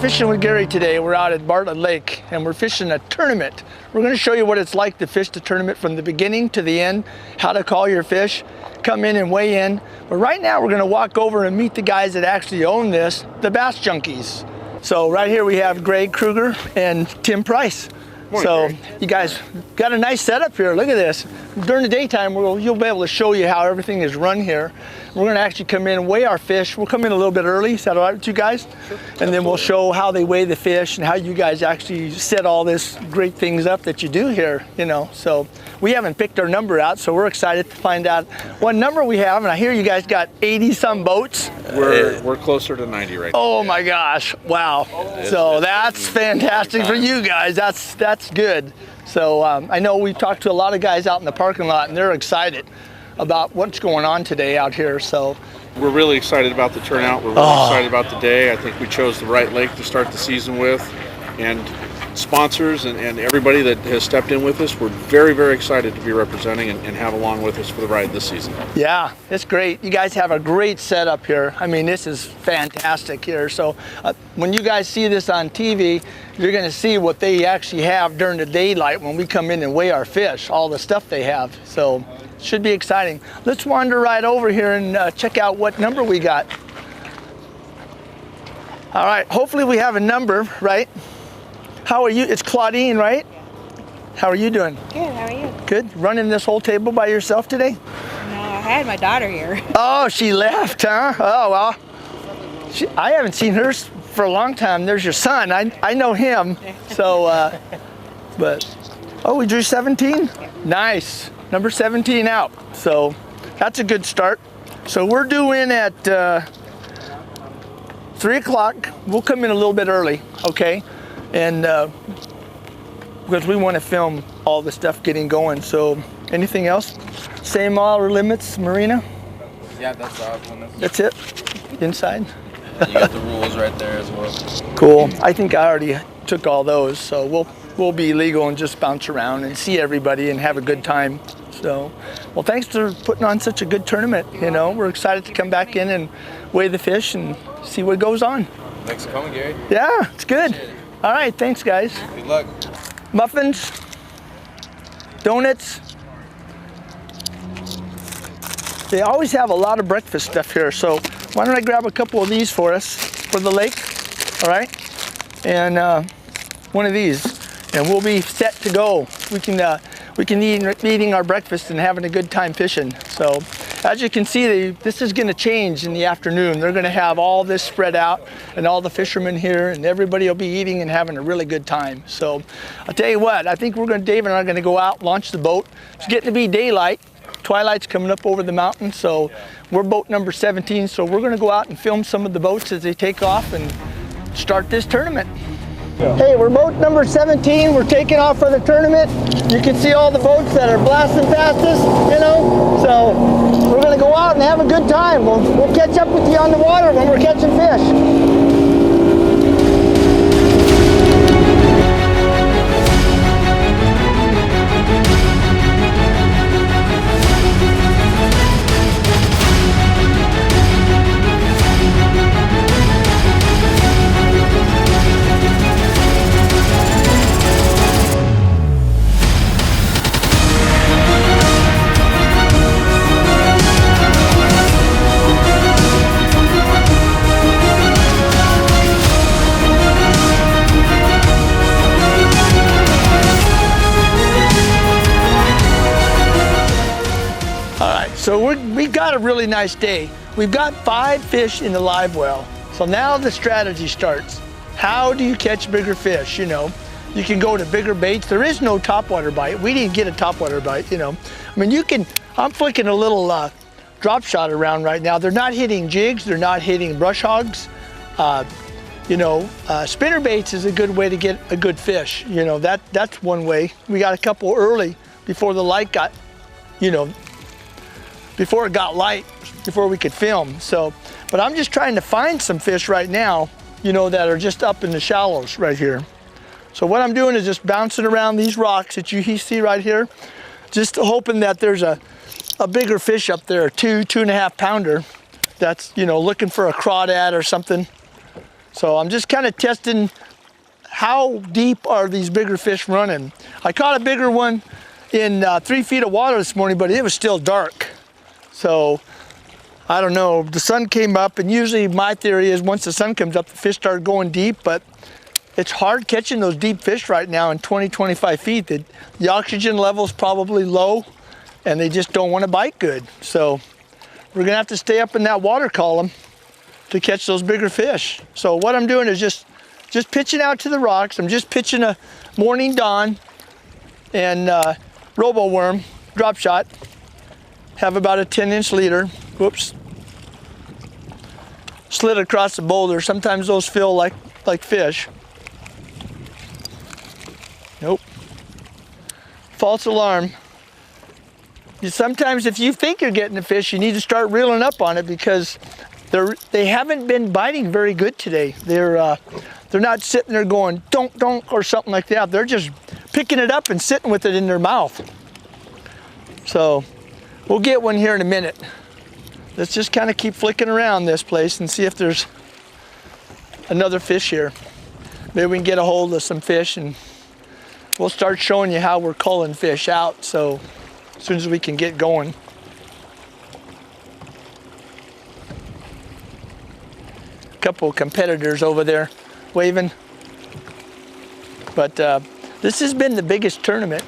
Fishing with Gary today. We're out at Bartlett Lake and we're fishing a tournament. We're going to show you what it's like to fish the tournament from the beginning to the end, how to call your fish, come in and weigh in. But right now we're going to walk over and meet the guys that actually own this, the Bass Junkyz. So right here we have Greg Kruger and Tim Price. So you guys got a nice setup here. Look at this. During the daytime, you'll be able to show you how everything is run here. We're going to actually come in and weigh our fish. We'll come in a little bit early. Is that all right with you guys? Sure. And then we'll show how they weigh the fish and how you guys actually set all this great things up that you do here, you know. So we haven't picked our number out, so we're excited to find out what number we have. And I hear you guys got 80 some boats. We're closer to 90 right now. Oh my gosh, wow. So that's fantastic for you guys. That's good. So I know we've talked to a lot of guys out in the parking lot and they're excited about what's going on today out here. So we're really excited about the turnout. We're really excited about the day. I think we chose the right lake to start the season with, and sponsors and everybody that has stepped in with us, we're very, very excited to be representing and have along with us for the ride this season. Yeah, it's great. You guys have a great setup here. I mean, this is fantastic here. So when you guys see this on TV, you're going to see what they actually have during the daylight when we come in and weigh our fish, all the stuff they have. So it should be exciting. Let's wander right over here and check out what number we got. All right, hopefully we have a number, right? How are you? It's Claudine, right? How are you doing? Good, how are you? Good. Running this whole table by yourself today? No, I had my daughter here. Oh, she left, huh? Oh, well. I haven't seen her for a long time. There's your son. I know him. So, we drew 17? Nice. Number 17 out. So that's a good start. So we're due in at 3 o'clock. We'll come in a little bit early, okay? And because we want to film all the stuff getting going. So anything else? Same hour limits, Marina? Yeah, that's the hour limits. That's it? Inside? You got the rules right there as well. Cool. I think I already took all those, so we'll be legal and just bounce around and see everybody and have a good time. So, well, thanks for putting on such a good tournament. You know, we're excited to come back in and weigh the fish and see what goes on. Thanks for coming, Gary. Yeah, it's good. All right, thanks, guys. Good luck. Muffins, donuts. They always have a lot of breakfast stuff here, so why don't I grab a couple of these for us for the lake, all right? And one of these, and we'll be set to go. We can eating our breakfast and having a good time fishing. So as you can see, this is going to change in the afternoon. They're going to have all this spread out and all the fishermen here, and everybody will be eating and having a really good time. So I'll tell you what, I think Dave and I are going to go out, launch the boat. It's getting to be daylight. Twilight's coming up over the mountain, so we're boat number 17. So we're going to go out and film some of the boats as they take off and start this tournament. Hey, we're boat number 17. We're taking off for the tournament. You can see all the boats that are blasting past us, you know. So we're going to go out and have a good time. We'll catch up with you on the water when we're catching fish. So we've got a really nice day. We've got 5 fish in the live well. So now the strategy starts. How do you catch bigger fish? You know, you can go to bigger baits. There is no topwater bite. We didn't get a topwater bite, you know. I mean, I'm flicking a little drop shot around right now. They're not hitting jigs. They're not hitting brush hogs. Spinner baits is a good way to get a good fish. You know, that's one way. We got a couple early before the light got, before it got light, before we could film. So, but I'm just trying to find some fish right now, that are just up in the shallows right here. So what I'm doing is just bouncing around these rocks that you see right here, just hoping that there's a bigger fish up there, a 2.5 pounder, that's, looking for a crawdad or something. So I'm just kind of testing how deep are these bigger fish running. I caught a bigger one in 3 feet of water this morning, but it was still dark. So I don't know, the sun came up, and usually my theory is once the sun comes up, the fish start going deep, but it's hard catching those deep fish right now in 20, 25 feet. The oxygen level is probably low, and they just don't want to bite good. So we're gonna have to stay up in that water column to catch those bigger fish. So what I'm doing is just pitching out to the rocks. I'm just pitching a morning dawn and robo worm drop shot. Have about a 10-inch leader. Whoops. Slid across the boulder. Sometimes those feel like fish. Nope. False alarm. Sometimes if you think you're getting a fish, you need to start reeling up on it, because they haven't been biting very good today. They're not sitting there going donk donk or something like that. They're just picking it up and sitting with it in their mouth. So we'll get one here in a minute. Let's just kind of keep flicking around this place and see if there's another fish here. Maybe we can get a hold of some fish, and we'll start showing you how we're culling fish out, so as soon as we can get going. A couple of competitors over there waving. But this has been the biggest tournament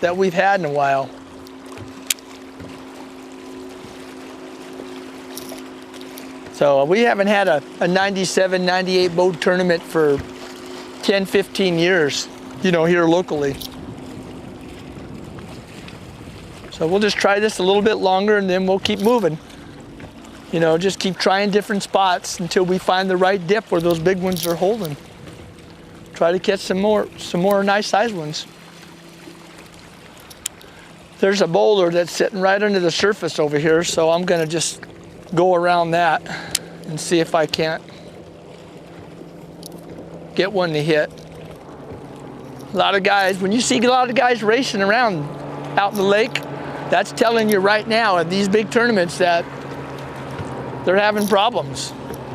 that we've had in a while. So we haven't had a 97, 98 boat tournament for 10, 15 years, you know, here locally. So we'll just try this a little bit longer, and then we'll keep moving. You know, just keep trying different spots until we find the right dip where those big ones are holding. Try to catch some more nice sized ones. There's a boulder that's sitting right under the surface over here, so I'm gonna just go around that and see if I can't get one to hit. A lot of guys, when you see a lot of guys racing around out in the lake, that's telling you right now at these big tournaments that they're having problems.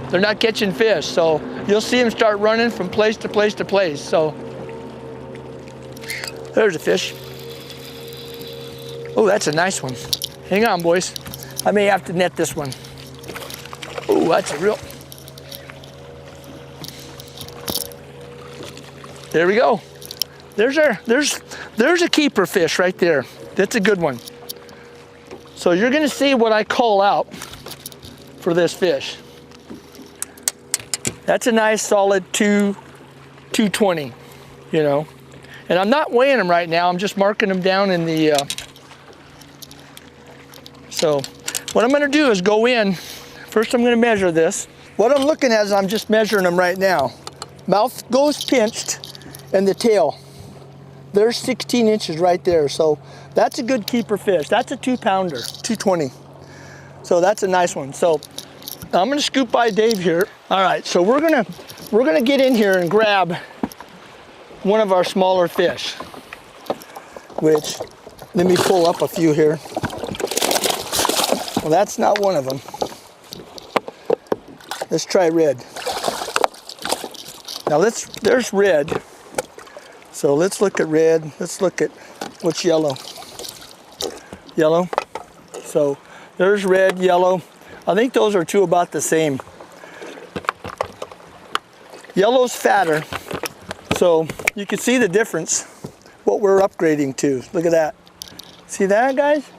They're not catching fish, so you'll see them start running from place to place to place. So there's a fish. Oh, that's a nice one. Hang on, boys. I may have to net this one. Oh, that's a real. There we go. There's a keeper fish right there. That's a good one. So you're gonna see what I call out for this fish. That's a nice solid 220, you know. And I'm not weighing them right now. I'm just marking them down in the. So what I'm gonna do is go in. First I'm gonna measure this. What I'm looking at is I'm just measuring them right now. Mouth goes pinched and the tail. There's 16 inches right there. So that's a good keeper fish. That's a 2-pounder, 220. So that's a nice one. So I'm gonna scoop by Dave here. All right, so we're gonna get in here and grab one of our smaller fish, which, let me pull up a few here. Well, that's not one of them. Let's try red. Now there's red. So let's look at red. Let's look at what's yellow. Yellow. So there's red, yellow. I think those are two about the same. Yellow's fatter. So you can see the difference, what we're upgrading to. Look at that. See that, guys?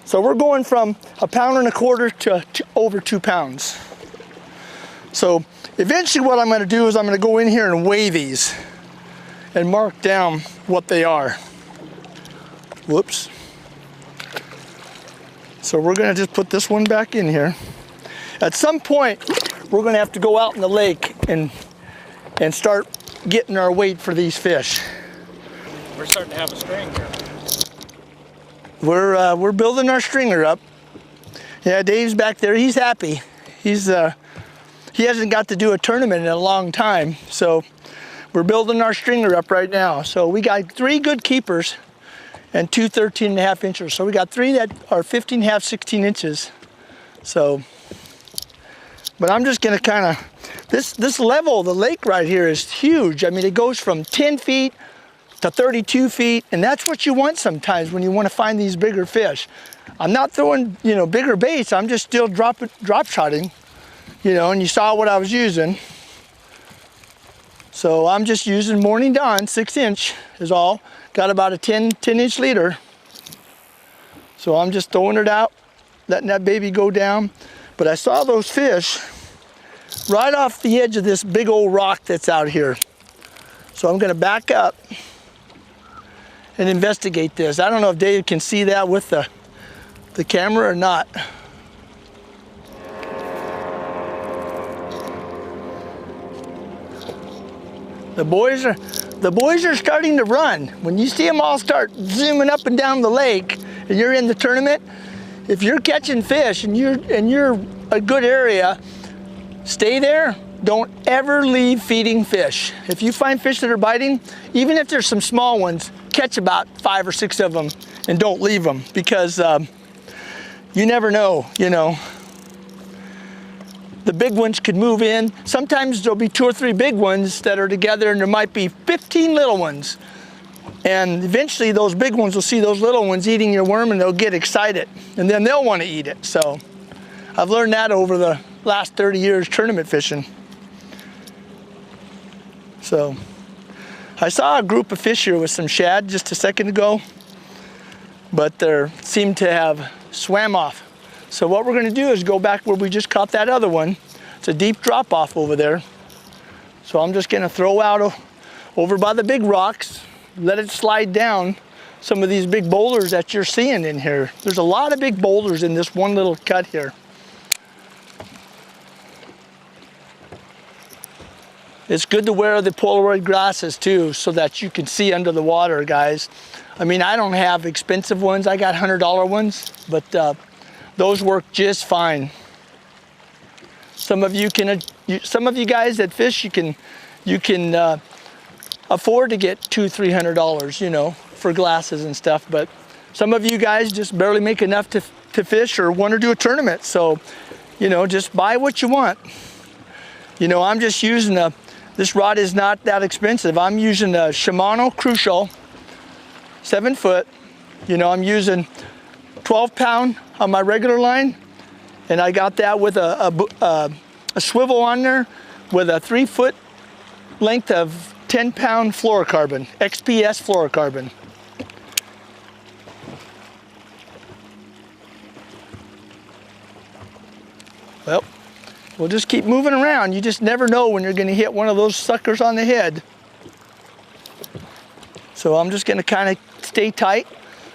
So we're going from 1.25 pounds to over 2 pounds. So eventually what I'm gonna do is I'm gonna go in here and weigh these and mark down what they are. Whoops. So we're gonna just put this one back in here. At some point, we're gonna have to go out in the lake and start getting our weight for these fish. We're starting to have a string here. We're building our stringer up. Yeah, Dave's back there. He's happy. He hasn't got to do a tournament in a long time, so we're building our stringer up right now. So we got 3 good keepers and 2 13.5 inchers. So we got 3 that are 15.5, 16 inches. So But I'm just gonna kind of, this level of the lake right here is huge. I mean, it goes from 10 feet to 32 feet, and that's what you want sometimes when you want to find these bigger fish. I'm not throwing, you know, bigger baits. I'm just still drop shotting, you know, and you saw what I was using. So I'm just using Morning Dawn, 6-inch is all. Got about a 10-inch leader. So I'm just throwing it out, letting that baby go down. But I saw those fish right off the edge of this big old rock that's out here. So I'm gonna back up and investigate this. I don't know if Dave can see that with the camera or not. The boys are starting to run. When you see them all start zooming up and down the lake and you're in the tournament, if you're catching fish and you're a good area, stay there. Don't ever leave feeding fish. If you find fish that are biting, even if there's some small ones, catch about 5 or 6 of them and don't leave them, because you never know, you know. The big ones could move in. Sometimes there'll be 2 or 3 big ones that are together, and there might be 15 little ones. And eventually those big ones will see those little ones eating your worm, and they'll get excited, and then they'll want to eat it. So I've learned that over the last 30 years tournament fishing. So I saw a group of fish here with some shad just a second ago, but they seemed to have swam off. So what we're going to do is go back where we just caught that other one. It's a deep drop off over there. So I'm just going to throw out over by the big rocks, let it slide down some of these big boulders that you're seeing in here. There's a lot of big boulders in this one little cut here. It's good to wear the Polaroid glasses too, so that you can see under the water, guys. I mean, I don't have expensive ones. I got $100 ones, but those work just fine. Some of you guys that fish, you can afford to get $200-300, you know, for glasses and stuff. But some of you guys just barely make enough to fish or want to do a tournament. So, you know, just buy what you want. You know, I'm just using this rod is not that expensive. I'm using a Shimano Crucial, 7 foot. You know, I'm using 12-pound on my regular line, and I got that with a swivel on there with a 3-foot length of 10-pound fluorocarbon, XPS fluorocarbon. Well, we'll just keep moving around. You just never know when you're going to hit one of those suckers on the head. So I'm just going to kind of stay tight,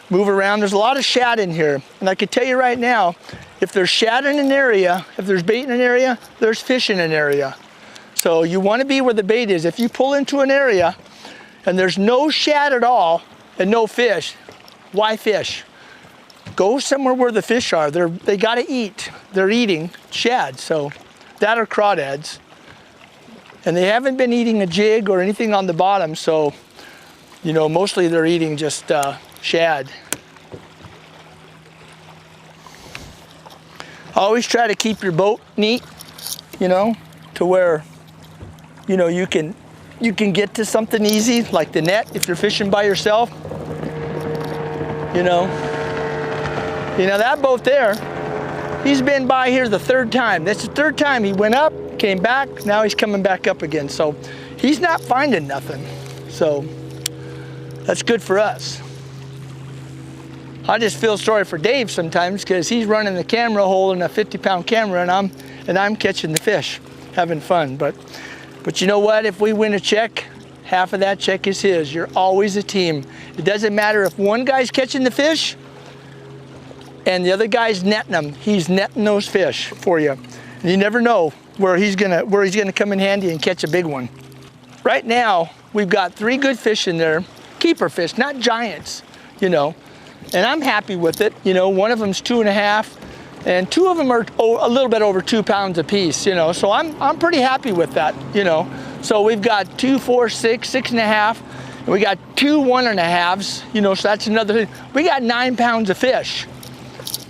move around. There's a lot of shad in here, and I can tell you right now, if there's shad in an area, if there's bait in an area, there's fish in an area. So you want to be where the bait is. If you pull into an area and there's no shad at all and no fish, why fish? Go somewhere where the fish are. They got to eat. They're eating shad, so that are crawdads. And they haven't been eating a jig or anything on the bottom, so, you know, mostly they're eating just shad. Always try to keep your boat neat, you know, to where, you know, you can get to something easy, like the net if you're fishing by yourself. You know, that boat there, he's been by here the 3rd time. That's the 3rd time he went up, came back, now he's coming back up again. So he's not finding nothing. So that's good for us. I just feel sorry for Dave sometimes, because he's running the camera holding a 50-pound camera, and I'm catching the fish, having fun. But you know what? If we win a check, half of that check is his. You're always a team. It doesn't matter if one guy's catching the fish and the other guy's netting them. He's netting those fish for you. And you never know where he's gonna come in handy and catch a big one. Right now, we've got 3 good fish in there, keeper fish, not giants, you know. And I'm happy with it. You know, one of them's 2.5, and 2 of them are a little bit over 2 pounds a piece, you know. So I'm pretty happy with that, you know. So we've got 2, 4, 6, 6.5, and we got 2 1.5s, you know, so that's another thing. We got 9 pounds of fish.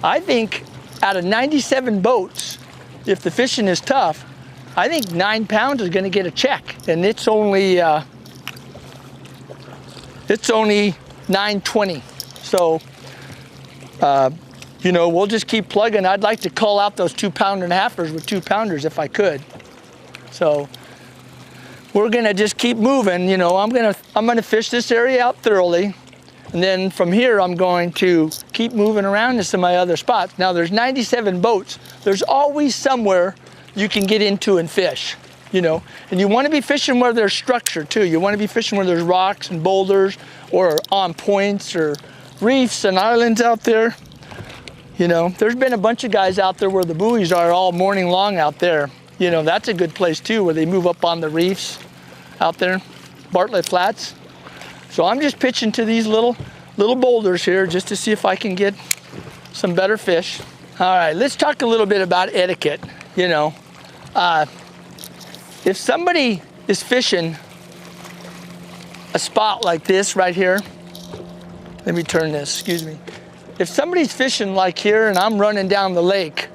I think out of 97 boats, if the fishing is tough, I think 9 pounds is going to get a check, and it's only 9.20. So, you know, we'll just keep plugging. I'd like to call out those 2 1/2-pounders with 2 pounders if I could. So we're gonna just keep moving. You know, I'm gonna fish this area out thoroughly, and then from here I'm going to keep moving around to some of my other spots. Now there's 97 boats. There's always somewhere you can get into and fish, you know, and you want to be fishing where there's structure too. You want to be fishing where there's rocks and boulders or on points or reefs and islands out there. You know, there's been a bunch of guys out there where the buoys are all morning long out there. You know, that's a good place too, where they move up on the reefs out there, Bartlett Flats. So I'm just pitching to these little boulders here just to see if I can get some better fish. All right, let's talk a little bit about etiquette. You know, if somebody is fishing a spot like this right here, let me turn this, excuse me. If somebody's fishing like here and I'm running down the lake,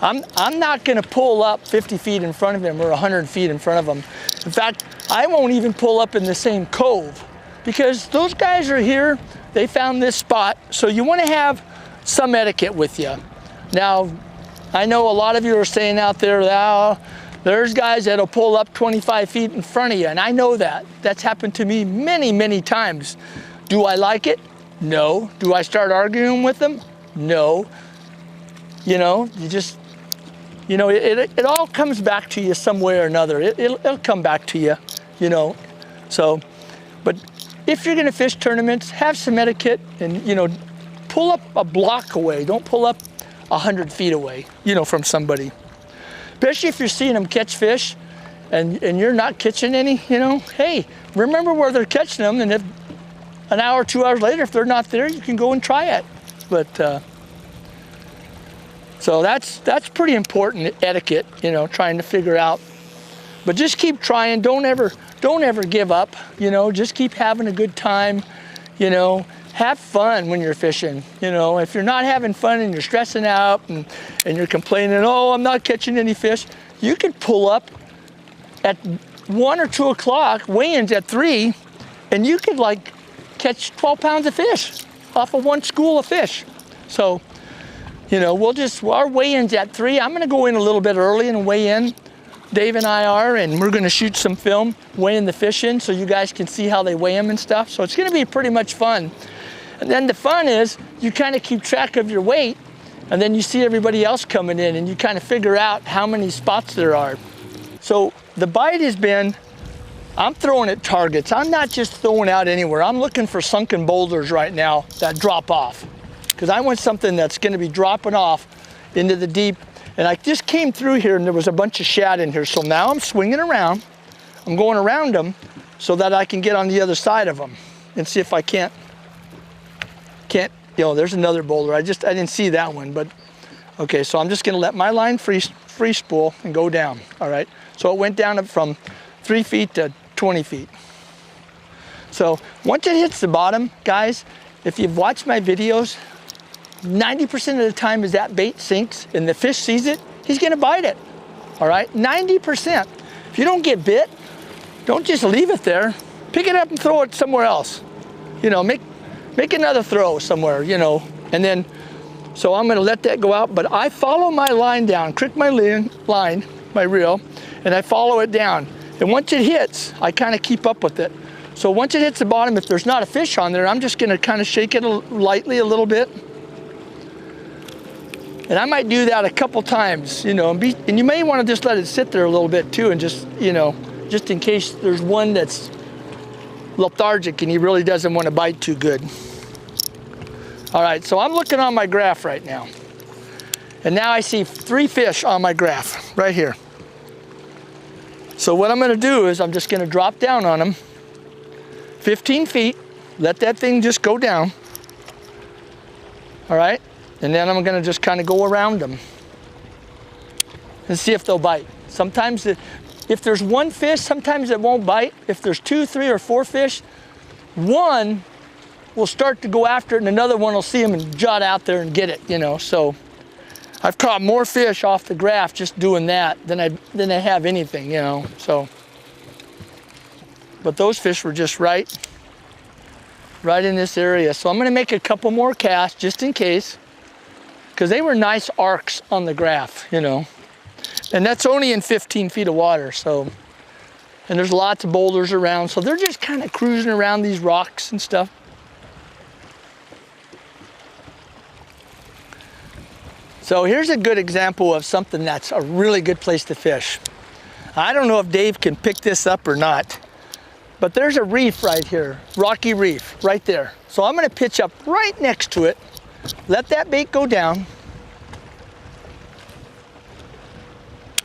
I'm not gonna pull up 50 feet in front of him or 100 feet in front of him. In fact, I won't even pull up in the same cove because those guys are here, they found this spot, so you wanna have some etiquette with you. Now, I know a lot of you are saying out there, oh, there's guys that'll pull up 25 feet in front of you, and I know that. That's happened to me many, many times. Do I like it? No. Do I start arguing with them? No. You know, you just, you know, it all comes back to you some way or another. It'll come back to you, you know. So, but if you're gonna fish tournaments, have some etiquette and, you know, pull up a block away. Don't pull up 100 feet away, you know, from somebody. Especially if you're seeing them catch fish and you're not catching any, you know, hey, remember where they're catching them, and if an hour, 2 hours later, if they're not there, you can go and try it. But, so that's pretty important etiquette, you know, trying to figure out. But just keep trying, don't ever give up, you know, just keep having a good time, you know, have fun when you're fishing. You know, if you're not having fun and you're stressing out and you're complaining, oh, I'm not catching any fish, you could pull up at 1 or 2 o'clock, weigh-ins at 3, and you could like catch 12 pounds of fish off of one school of fish. So, you know, our weigh-in's at 3. I'm gonna go in a little bit early and weigh in. Dave and I are, and we're gonna shoot some film, weighing the fish in so you guys can see how they weigh them and stuff. So it's gonna be pretty much fun. And then the fun is you kind of keep track of your weight, and then you see everybody else coming in and you kind of figure out how many spots there are. So the bite has been, I'm throwing at targets. I'm not just throwing out anywhere. I'm looking for sunken boulders right now that drop off, because I want something that's gonna be dropping off into the deep. And I just came through here and there was a bunch of shad in here. So now I'm swinging around. I'm going around them so that I can get on the other side of them and see if I can't, you know, there's another boulder. I didn't see that one, but okay. So I'm just gonna let my line free spool and go down, all right? So it went down from 3 feet to 20 feet. So once it hits the bottom, guys, if you've watched my videos, 90% of the time as that bait sinks and the fish sees it, he's gonna bite it, all right? 90%. If you don't get bit, don't just leave it there. Pick it up and throw it somewhere else. You know, make another throw somewhere, you know, and then, so I'm gonna let that go out, but I follow my line down, crick my line, my reel, and I follow it down. And once it hits, I kind of keep up with it. So once it hits the bottom, if there's not a fish on there, I'm just gonna kind of shake it lightly a little bit. And I might do that a couple times, you know, and you may want to just let it sit there a little bit too, and just, you know, just in case there's one that's lethargic and he really doesn't want to bite too good. All right, so I'm looking on my graph right now. And now I see 3 fish on my graph right here. So what I'm gonna do is I'm just gonna drop down on them 15 feet, let that thing just go down. All right, and then I'm gonna just kind of go around them and see if they'll bite. Sometimes if there's 1 fish, sometimes it won't bite. If there's 2, 3, or 4 fish, one will start to go after it and another one will see him and jot out there and get it, you know. So I've caught more fish off the graph just doing that than I have anything, you know, so. But those fish were just right in this area. So I'm gonna make a couple more casts just in case, because they were nice arcs on the graph, you know. And that's only in 15 feet of water, so. And there's lots of boulders around, so they're just kind of cruising around these rocks and stuff. So here's a good example of something that's a really good place to fish. I don't know if Dave can pick this up or not, but there's a reef right here, rocky reef, right there. So I'm gonna pitch up right next to it, let that bait go down.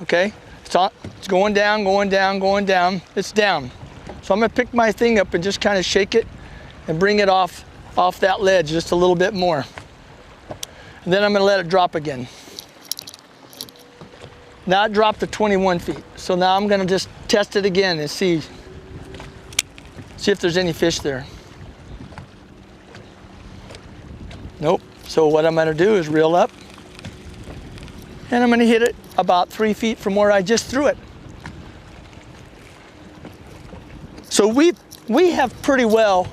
Okay, it's going down, going down, going down, it's down. So I'm gonna pick my thing up and just kind of shake it and bring it off that ledge just a little bit more. And then I'm gonna let it drop again. Now it dropped to 21 feet. So now I'm gonna just test it again and see if there's any fish there. Nope. So what I'm gonna do is reel up and I'm gonna hit it about 3 feet from where I just threw it. So we have pretty well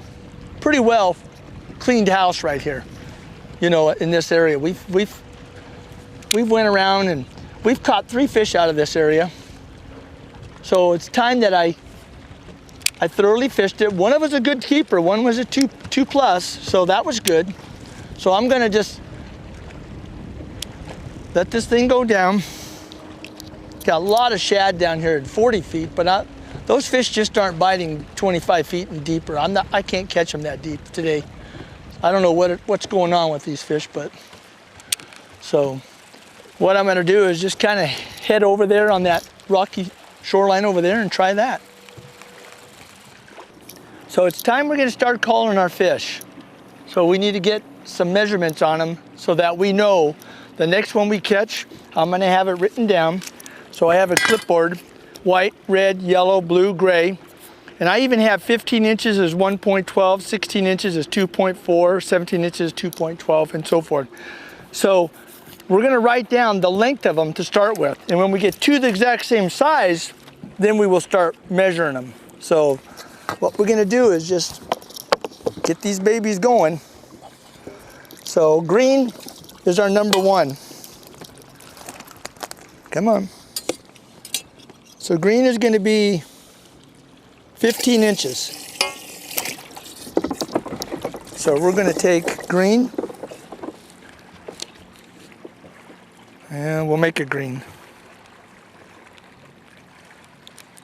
cleaned house right here. You know, in this area, we've went around and we've caught 3 fish out of this area. So it's time that I thoroughly fished it. One of us a good keeper, one was a two plus, so that was good. So I'm gonna just let this thing go down. Got a lot of shad down here at 40 feet, but those fish just aren't biting 25 feet and deeper. I can't catch them that deep today. I don't know what's going on with these fish, but so what I'm gonna do is just kind of head over there on that rocky shoreline over there and try that. So it's time we're gonna start calling our fish. So we need to get some measurements on them so that we know the next one we catch, I'm gonna have it written down. So I have a clipboard, white, red, yellow, blue, gray. And I even have 15 inches as 1.12, 16 inches as 2.4, 17 inches 2.12, and so forth. So we're gonna write down the length of them to start with. And when we get to the exact same size, then we will start measuring them. So what we're gonna do is just get these babies going. So green is our number 1. Come on. So green is gonna be 15 inches. So we're gonna take green and we'll make it green.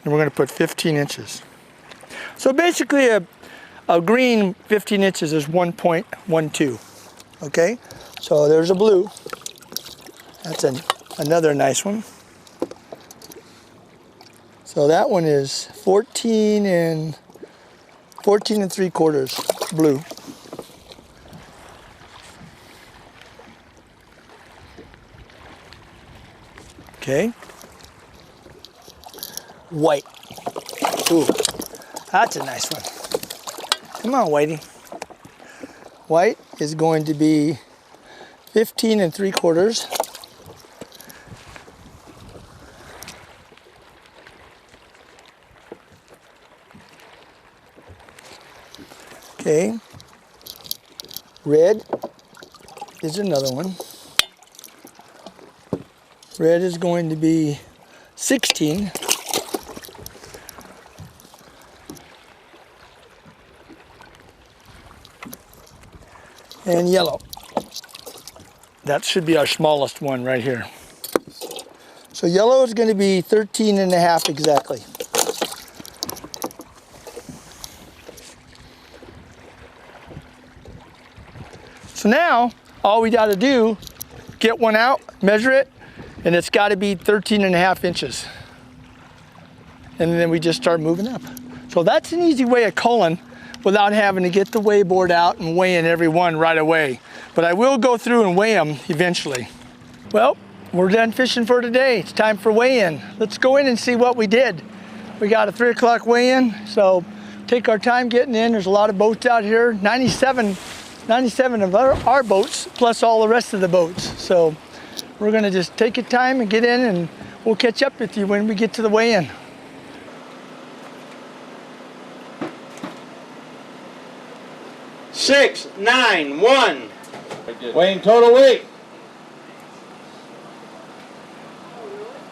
And we're gonna put 15 inches. So basically a green 15 inches is 1.12, okay? So there's a blue. That's another nice one. So that one is 14 and 3/4 blue. Okay. White. Ooh, that's a nice one. Come on, Whitey. White is going to be 15 and 3/4. Okay, red is another one. Red is going to be 16. And yellow. That should be our smallest one right here. So yellow is going to be 13.5 exactly. So now, all we got to do, get one out, measure it, and it's got to be 13.5 inches. And then we just start moving up. So that's an easy way of culling without having to get the weigh board out and weigh in every one right away. But I will go through and weigh them eventually. Well, we're done fishing for today. It's time for weigh-in. Let's go in and see what we did. We got a 3 o'clock weigh-in, so take our time getting in. There's a lot of boats out here. 97 of our boats plus all the rest of the boats. So we're gonna just take your time and get in, and we'll catch up with you when we get to the weigh-in. Six, 9, 1. Weighing total weight.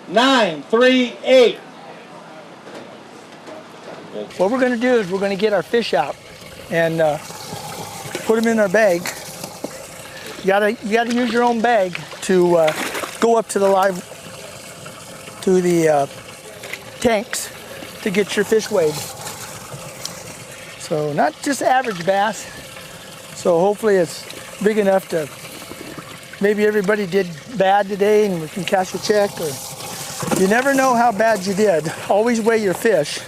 9, 3, 8. What we're gonna do is we're gonna get our fish out and put them in our bag. You gotta use your own bag to go up to the tanks to get your fish weighed. So not just average bass. So hopefully it's big enough to, maybe everybody did bad today and we can cash a check, or you never know how bad you did. Always weigh your fish.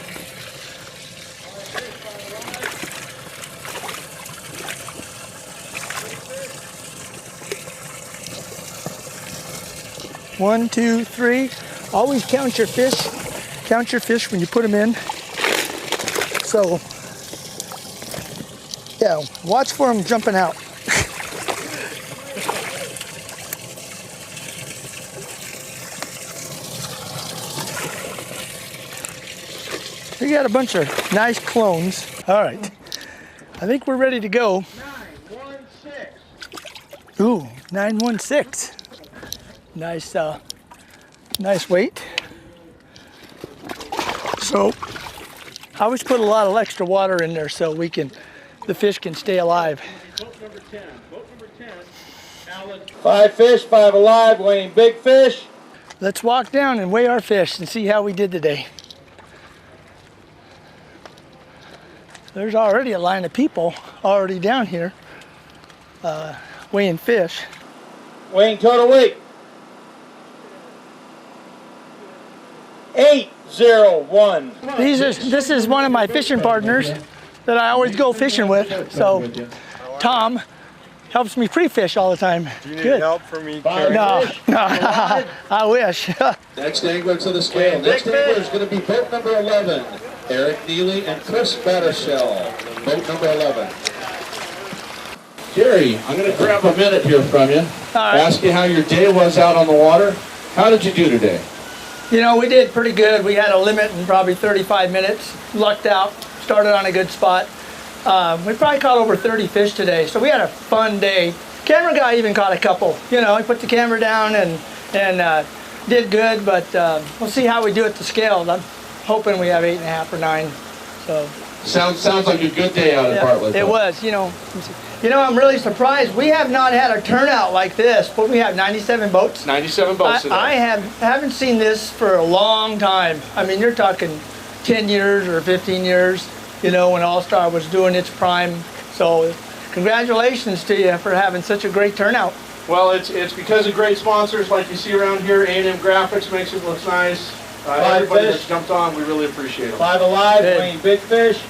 One, two, three. Always count your fish. Count your fish when you put them in. So, yeah, watch for them jumping out. We got a bunch of nice clones. All right, I think we're ready to go. 916. Ooh, 916. Nice, nice weight. So I always put a lot of extra water in there so the fish can stay alive. Boat number 10. Boat number 10. Alan. 5 fish, 5 alive, weighing big fish. Let's walk down and weigh our fish and see how we did today. There's already a line of people already down here weighing fish. Weighing total weight. 801. This is one of my fishing partners that I always go fishing with. So Tom helps me pre-fish all the time. Do you need help from me? No, I wish. Next angler to the scale. Next angler is going to be boat number 11. Eric Neely and Chris Battershell. Boat number 11. Gary, I'm going to grab a minute here from you. right. Ask you how your day was out on the water. How did you do today? You know, we did pretty good. We had a limit in probably 35 minutes. Lucked out. Started on a good spot. We probably caught over 30 fish today, so we had a fun day. Camera guy even caught a couple. You know, he put the camera down and did good, but we'll see how we do at the scale. I'm hoping we have 8.5 or 9. So Sounds like a good day out at Bartlett. it was. You know, I'm really surprised. We have not had a turnout like this, but we have 97 boats. 97 boats today. I haven't seen this for a long time. I mean, you're talking 10 years or 15 years, you know, when All-Star was doing its prime. So congratulations to you for having such a great turnout. Well, it's because of great sponsors like you see around here. A&M Graphics makes it look nice. Everybody that's jumped on, we really appreciate them. 5 alive, Good. weighing big fish.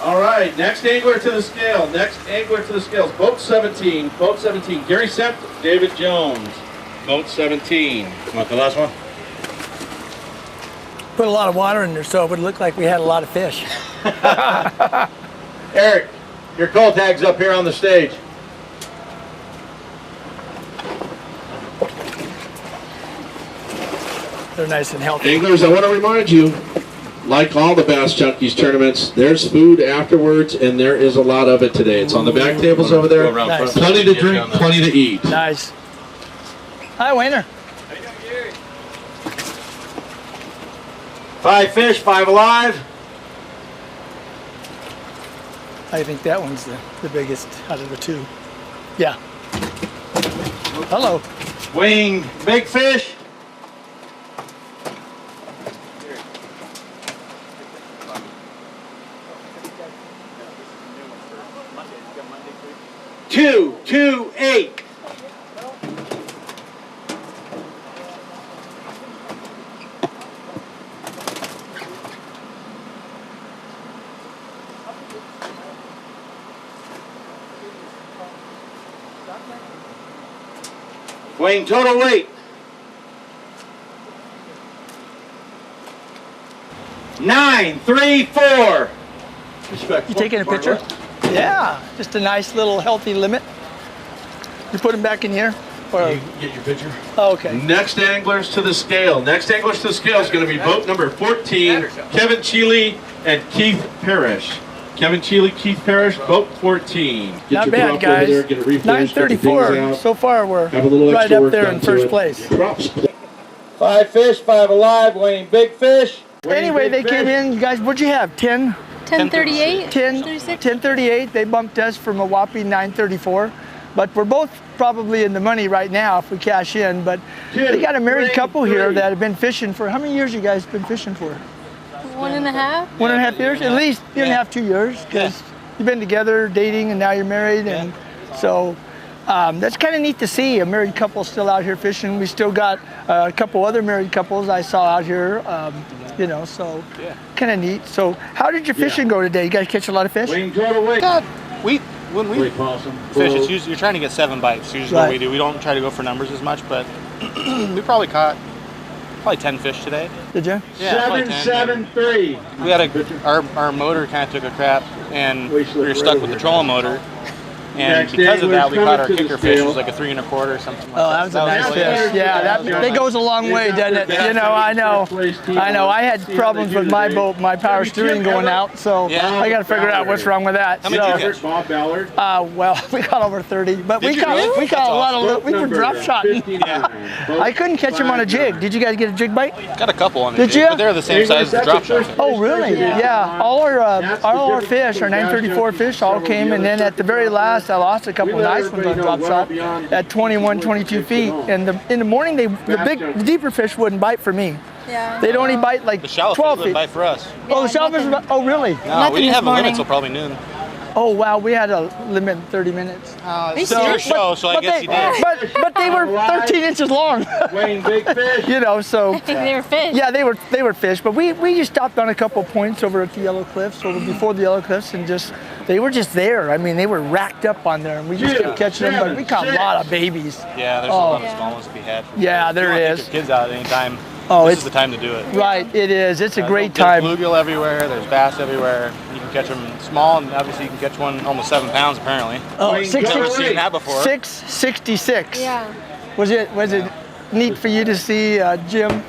All right, next angler to the scale. Next angler to the scales. Boat 17. Boat 17. Gary Senft, David Jones. Boat 17. Want the last one? Put a lot of water in there so it would look like we had a lot of fish. Eric, your call tag's up here on the stage. They're nice and healthy. Anglers, I want to remind you, like all the Bass Junkyz tournaments, there's food afterwards, and there is a lot of it today. It's on the back tables over there. Nice. Plenty to drink, plenty to eat. Nice. Hi, Wayner. 5 fish, 5 alive. I think that one's the biggest out of the two. Yeah. Hello. Weighing big fish. Two, 8. Weighing total weight. 9, 3, 4. You taking a picture? Yeah, just a nice little healthy limit. You put them back in here? Or? You get your picture. Oh, okay. Next anglers to the scale. Next anglers to the scale is going to be boat number 14, Kevin Cheeley and Keith Parrish. Kevin Cheeley, Keith Parrish, boat 14. Get Not your bad, prop guys. over there, get it refreshed, get the things 934. out. So far, we're Have a little right extra up work there done in to first it. place. Props. 5 fish, 5 alive, weighing big fish. Anyway, they came in, you guys, what'd you have, 10? 10:38. 10:38. They bumped us from a whopping 9:34. But we're both probably in the money right now if we cash in. But they got a married couple here that have been fishing for, how many years you guys been fishing for? 1.5. 1.5 years? At least 1.5, 2 years. Because you've been together, dating, and now you're married. And so that's kind of neat to see a married couple still out here fishing. We still got a couple other married couples I saw out here, you know, so kind of neat. So how did your fishing go today? You guys catch a lot of fish? When we fish, it's usually you're trying to get 7 bites. Usually what we do. We don't try to go for numbers as much, but we probably caught 10 fish today. Did you? Yeah, 773. we had our motor kind of took a crap, and we were stuck with the trolling motor. And because of that, we caught our kicker fish. It was like a 3 1/4 or something like that. Oh, that was a nice fish. Yeah, that goes a long way, doesn't it? You know, I know. I had problems with my boat, my power steering going out, so I got to figure out what's wrong with that. How many did you catch? Bob Ballard. Well, we caught over 30, but we caught a lot of. We were drop shotting. I couldn't catch them on a jig. Did you guys get a jig bite? Got a couple on it. Did you? But they're the same size as the drop shot fish. Oh, really? Yeah. All our fish, our 934 fish, all came, and then at the very last, I lost a couple nice ones on drop shot at 21, 22 feet. And in the morning, the deeper fish wouldn't bite for me. Yeah. They'd only bite like The shallow 12 fish feet. would bite for us. Oh, the shellfish? Oh, really? No, we didn't have a limit until probably noon. Oh, wow. We had a limit 30 minutes. It's your show, so I guess you did. But they were 13 inches long. Weighing big fish. You know, so. They were fish. Yeah, they were fish, but we just stopped on a couple points over at the Yellow Cliffs, over before the Yellow Cliffs, and they were just there. I mean, they were racked up on there, and we just kept catching them, but we caught a lot of babies. Yeah, there's a lot of smallness to be had. Yeah, there If you want to is. take your kids out at any time, Oh, this is the time to do it. Right, it is. It's a great There's time. bluegill everywhere, there's bass everywhere. You can catch them small, and obviously you can catch one almost 7 pounds apparently. Oh, I've never seen that before. 666. Yeah. Was it neat for you to see Jim?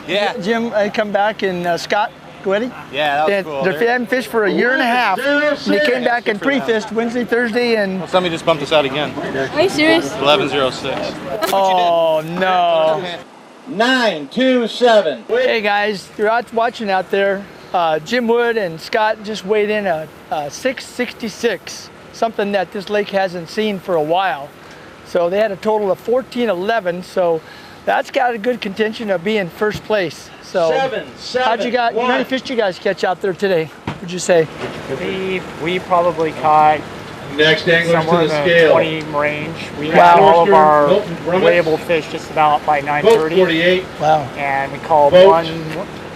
Yeah. Jim come back and Scott Goetti? Yeah, that was cool. They hadn't fished for a year and a half. And they came back and pre-fished Wednesday, Thursday, and Well, somebody just bumped us out again. Are you serious? 11:06. oh no. 927. Hey guys, you're out watching out there. Jim Wood and Scott just weighed in a 666, something that this lake hasn't seen for a while. So they had a total of 1411. So that's got a good contention of being first place. So how many fish did you guys catch out there today? Would you say? We probably caught Next anglers somewhere to the in the scale. 20 range. We Wow. had all of our Milton Brummett. weighable fish just about by Boat 9:30, 48. Wow. and we called Boat one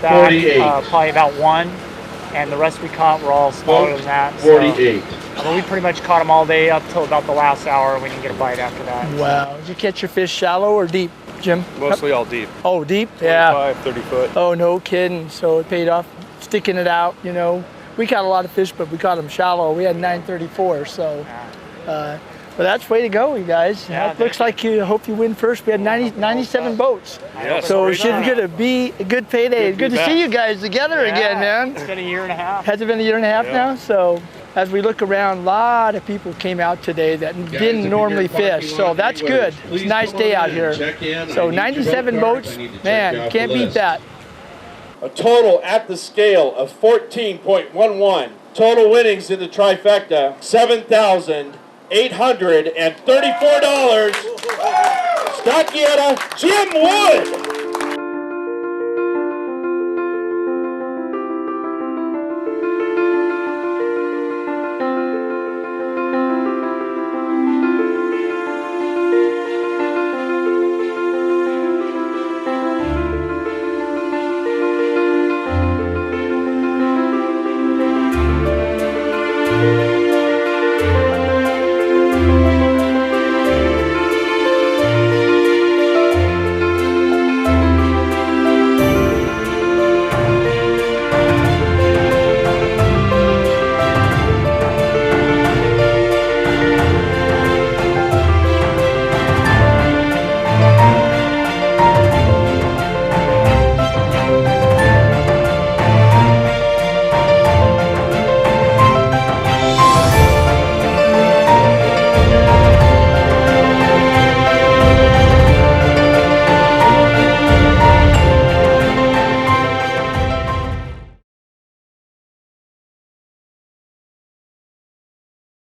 back, 48. probably about 1, and the rest we caught were all smaller Boat than that. 48. So, we pretty much caught them all day up till about the last hour, and we didn't get a bite after that. Wow. Did you catch your fish shallow or deep, Jim? Mostly all deep. Oh, deep? Yeah. 25, 30 foot. Oh, no kidding. So it paid off sticking it out, you know. We caught a lot of fish, but we caught them shallow. We had 934, so. But that's way to go, you guys. Yeah, It looks like you hope you win first. We had 97 boats. Yes. So it should be a good payday. Good to see you guys together again, man. It's been a year and a half. Has it been a year and a half now? So as we look around, a lot of people came out today that Guys, if didn't you're normally parking fish. lot So that's anywhere, good. It's please a nice come day on out in, here. check in. So I need your 97 boat card. boats, I need to check man, you off can't the beat list. that. A total at the scale of 14.11. Total winnings in the trifecta, $7,834. Stockyetta, Jim Wood.